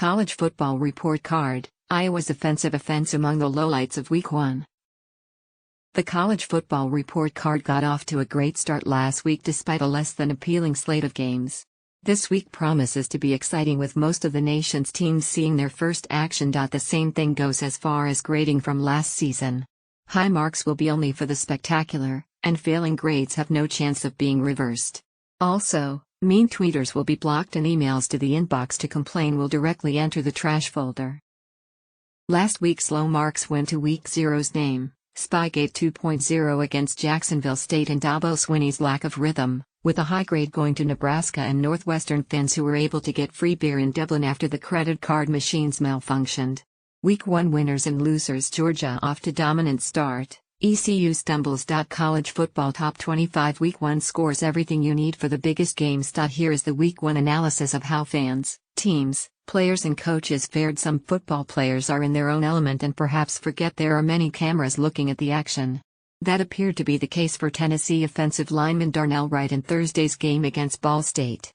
College Football Report Card, Iowa's offensive offense among the lowlights of Week 1. The College Football Report Card got off to a great start last week despite a less than appealing slate of games. This week promises to be exciting with most of the nation's teams seeing their first action. The same thing goes as far as grading from last season. High marks will be only for the spectacular, and failing grades have no chance of being reversed. Also, mean tweeters will be blocked and emails to the inbox to complain will directly enter the trash folder. Last week's low marks went to Week 0's name, Spygate 2.0 against Jacksonville State, and Dabo Swinney's lack of rhythm, with a high grade going to Nebraska and Northwestern fans who were able to get free beer in Dublin after the credit card machines malfunctioned. Week 1 winners and losers: Georgia off to dominant start, ECU stumbles. College football top 25 Week 1 scores: everything you need for the biggest games. Here is the Week 1 analysis of how fans, teams, players and coaches fared. Some football players are in their own element and perhaps forget there are many cameras looking at the action. That appeared to be the case for Tennessee offensive lineman Darnell Wright in Thursday's game against Ball State.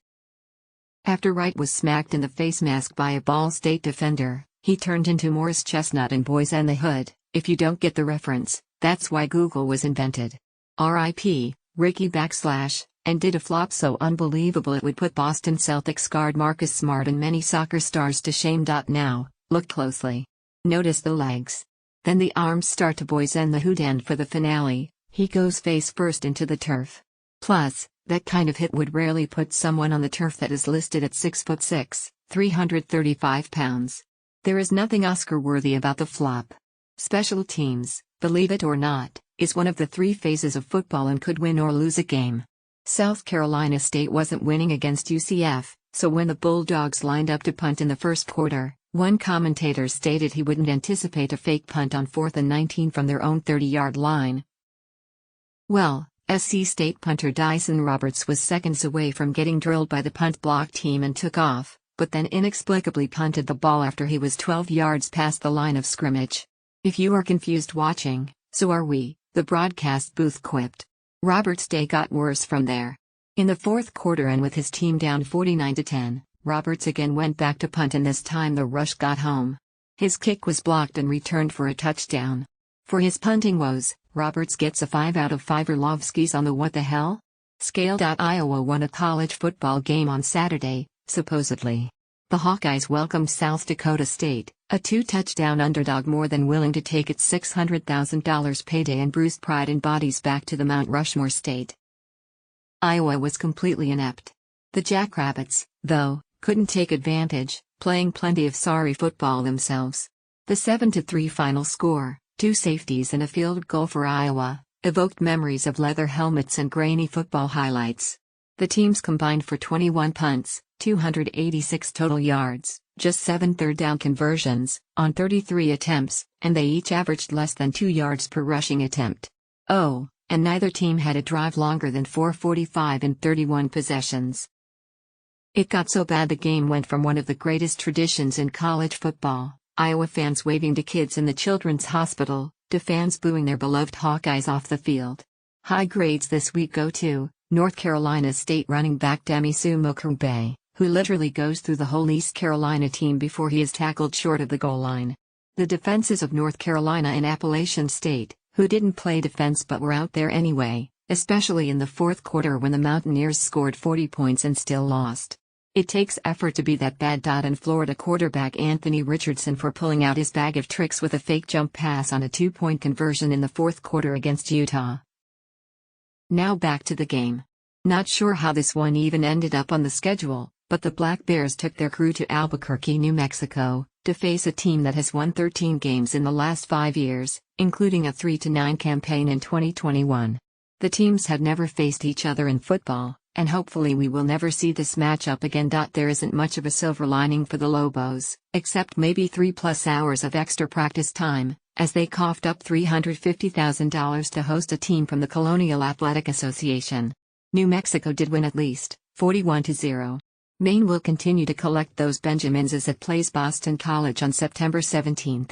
After Wright was smacked in the face mask by a Ball State defender, he turned into Morris Chestnut in Boys and the Hood. If you don't get the reference, that's why Google was invented. R.I.P. Ricky / and did a flop so unbelievable it would put Boston Celtics guard Marcus Smart and many soccer stars to shame. Now, look closely. Notice the legs. Then the arms start to Boys and the Hood, and for the finale, he goes face first into the turf. Plus, that kind of hit would rarely put someone on the turf that is listed at 6'6", 335 pounds. There is nothing Oscar-worthy about the flop. Special teams, believe it or not, is one of the three phases of football and could win or lose a game. South Carolina State wasn't winning against UCF, so when the Bulldogs lined up to punt in the first quarter, one commentator stated he wouldn't anticipate a fake punt on 4th and 19 from their own 30-yard line. Well, SC State punter Dyson Roberts was seconds away from getting drilled by the punt block team and took off, but then inexplicably punted the ball after he was 12 yards past the line of scrimmage. If you are confused watching, so are we, the broadcast booth quipped. Roberts' day got worse from there. In the fourth quarter, and with his team down 49-10, Roberts again went back to punt, and this time the rush got home. His kick was blocked and returned for a touchdown. For his punting woes, Roberts gets a 5 out of 5 Orlovskis on the what the hell scale. Iowa won a college football game on Saturday, supposedly. The Hawkeyes welcomed South Dakota State, a 2-touchdown underdog, more than willing to take its $600,000 payday and bruised pride and bodies back to the Mount Rushmore state. Iowa was completely inept. The Jackrabbits, though, couldn't take advantage, playing plenty of sorry football themselves. The 7-3 final score, 2 safeties and a field goal for Iowa, evoked memories of leather helmets and grainy football highlights. The teams combined for 21 punts, 286 total yards, just 7 third-down conversions, on 33 attempts, and they each averaged less than 2 yards per rushing attempt. Oh, and neither team had a drive longer than 4:45 in 31 possessions. It got so bad the game went from one of the greatest traditions in college football, Iowa fans waving to kids in the children's hospital, to fans booing their beloved Hawkeyes off the field. High grades this week go to North Carolina State running back Damisu Mukuebe, who literally goes through the whole East Carolina team before he is tackled short of the goal line. The defenses of North Carolina and Appalachian State, who didn't play defense but were out there anyway, especially in the fourth quarter when the Mountaineers scored 40 points and still lost. It takes effort to be that bad. And Florida quarterback Anthony Richardson for pulling out his bag of tricks with a fake jump pass on a 2-point conversion in the fourth quarter against Utah. Now back to the game. Not sure how this one even ended up on the schedule, but the Black Bears took their crew to Albuquerque, New Mexico, to face a team that has won 13 games in the last 5 years, including a 3-9 campaign in 2021. The teams had never faced each other in football, and hopefully we will never see this matchup again. There isn't much of a silver lining for the Lobos, except maybe 3+ hours of extra practice time, as they coughed up $350,000 to host a team from the Colonial Athletic Association. New Mexico did win at least, 41-0. Maine will continue to collect those Benjamins as it plays Boston College on September 17.